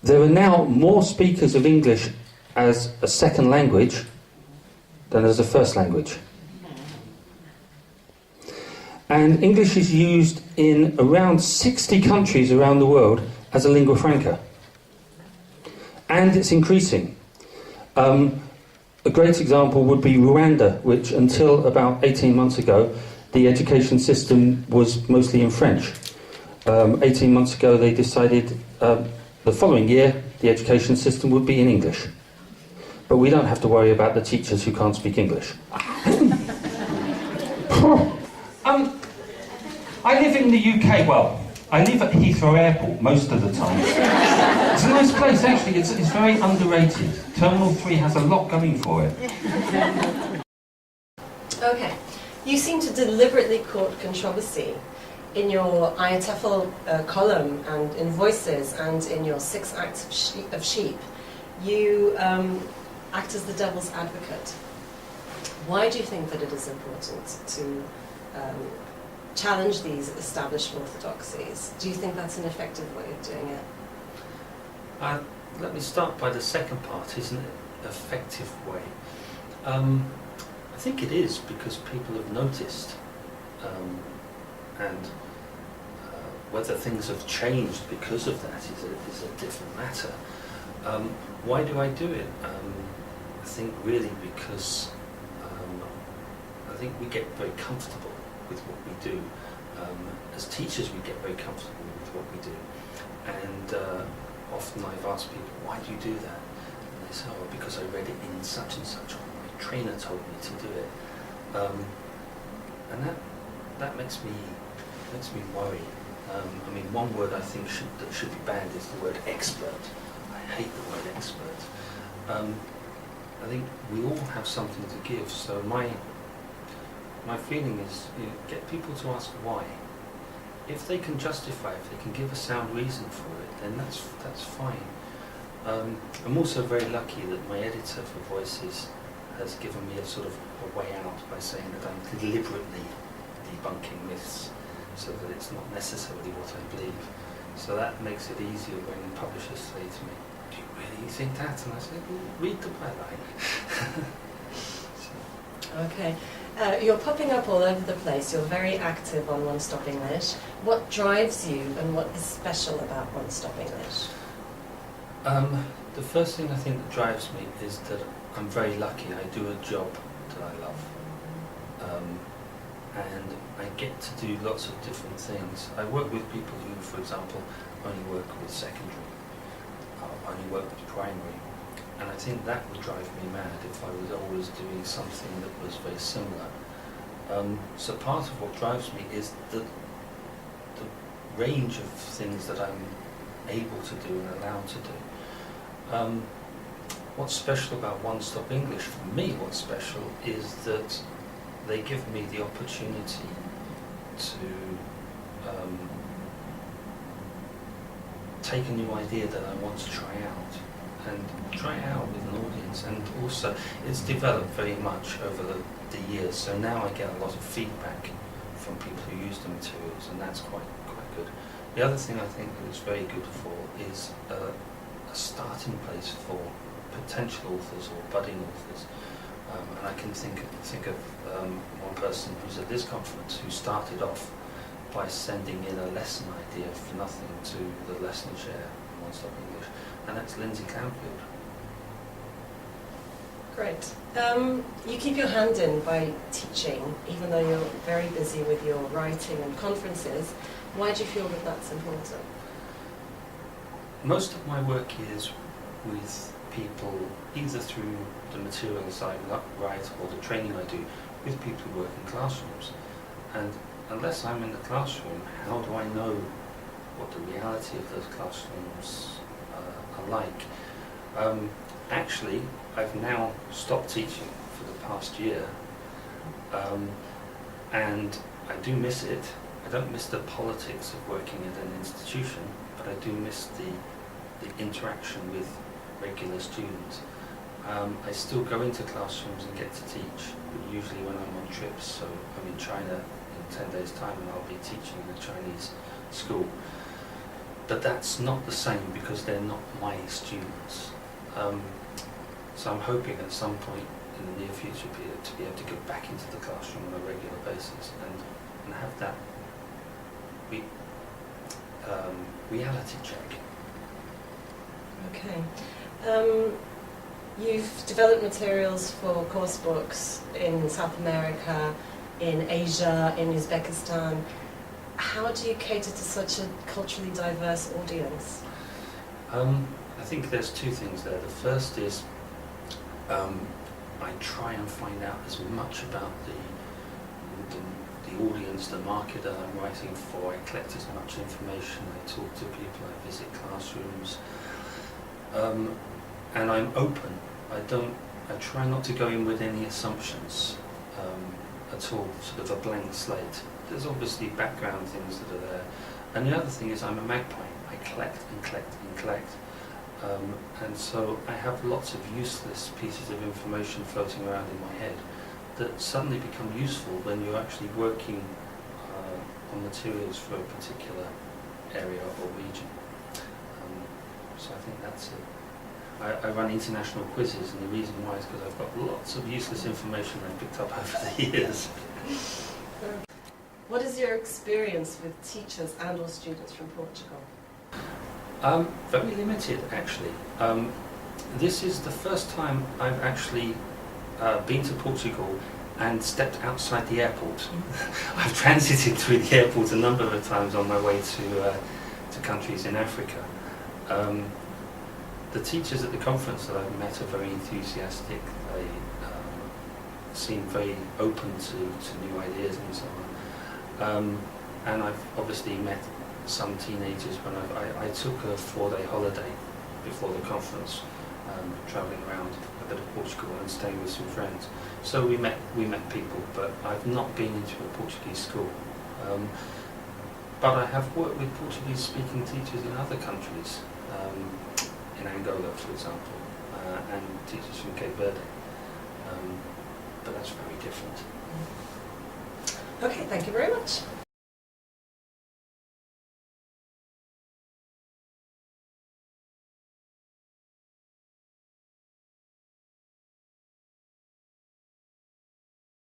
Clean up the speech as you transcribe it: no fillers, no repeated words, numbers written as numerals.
There are now more speakers of English as a second language than as a first language. And English is used in around 60 countries around the world as a lingua franca. And it's increasing. A great example would be Rwanda, which until about 18 months ago, the education system was mostly in French. 18 months ago, they decided the following year, the education system would be in English. But we don't have to worry about the teachers who can't speak English. I live in the UK, well, I live at Heathrow Airport most of the time. It's a nice place, actually. It's very underrated. Terminal 3 has a lot going for it. Okay. You seem to deliberately court controversy in your IATEFL column and in Voices and in your 6 Acts of Sheep. You act as the devil's advocate. Why do you think that it is important to challenge these established orthodoxies? Do you think that's an effective way of doing it? Let me start by the second part. Isn't it an effective way? I think it is, because people have noticed, and whether things have changed because of that is a different matter. Why do I do it? I think really because I think we get very comfortable with what we do. As teachers, we get very comfortable with what we do, and often I've asked people, why do you do that? And they say, oh, because I read it in such and such, or my trainer told me to do it. And that makes me worry. I mean, one word I think that should be banned is the word expert. I hate the word expert. I think we all have something to give, so my feeling is, get people to ask why. If they can justify, if they can give a sound reason for it, then that's fine. I'm also very lucky that my editor for Voices has given me a sort of a way out by saying that I'm deliberately debunking myths, so that it's not necessarily what I believe. So that makes it easier when publishers say to me, do you really think that? And I say, well, read the byline. Okay. You're popping up all over the place. You're very active on One Stop English. What drives you and what is special about One Stop English? The first thing I think that drives me is that I'm very lucky. I do a job that I love. And I get to do lots of different things. I work with people who, for example, only work with secondary, only work with primary. And I think that would drive me mad if I was always doing something that was very similar. So part of what drives me is the range of things that I'm able to do and allowed to do. What's special about One Stop English, for me, what's special is that they give me the opportunity to take a new idea that I want to try out, and try it out with an audience. And also, it's developed very much over the years, so now I get a lot of feedback from people who use the materials, and that's quite good. The other thing I think that it's very good for is a starting place for potential authors or budding authors. And I can think of one person who's at this conference who started off by sending in a lesson idea for nothing to the lesson share on One Stop English, and that's Lindsay Cloudfield. Great. You keep your hand in by teaching, even though you're very busy with your writing and conferences. Why do you feel that that's important? Most of my work is with people, either through the materials I write or the training I do, with people who work in classrooms. And unless I'm in the classroom, how do I know what the reality of those classrooms are like? Actually, I've now stopped teaching for the past year, and I do miss it. I don't miss the politics of working at an institution, but I do miss the interaction with regular students. I still go into classrooms and get to teach, but usually when I'm on trips. So I'm in China in 10 days' time, and I'll be teaching in a Chinese school. but that's not the same because they're not my students. So I'm hoping at some point in the near future to be able to go back into the classroom on a regular basis and have that reality check. Okay. You've developed materials for course books in South America, in Asia, in Uzbekistan. How do you cater to such a culturally diverse audience? I think there's two things there. The first is I try and find out as much about the audience, the market that I'm writing for. I collect as much information, I talk to people, I visit classrooms, and I'm open. I try not to go in with any assumptions at all, sort of a blank slate. There's obviously background things that are there. And the other thing is I'm a magpie. I collect and collect and collect. And so I have lots of useless pieces of information floating around in my head that suddenly become useful when you're actually working on materials for a particular area or region. So I think that's it. I run international quizzes, and the reason why is because I've got lots of useless information I've picked up over the years. What is your experience with teachers and or students from Portugal? Very limited, actually. This is the first time I've actually been to Portugal and stepped outside the airport. I've transited through the airport a number of times on my way to countries in Africa. The teachers at the conference that I've met are very enthusiastic. They seem very open to new ideas and so on. And I've obviously met some teenagers when I took a 4-day holiday before the conference, travelling around a bit of Portugal and staying with some friends. So we met people, but I've not been into a Portuguese school. But I have worked with Portuguese-speaking teachers in other countries, in Angola, for example, and teachers from Cape Verde. But that's very different. Okay, thank you very much.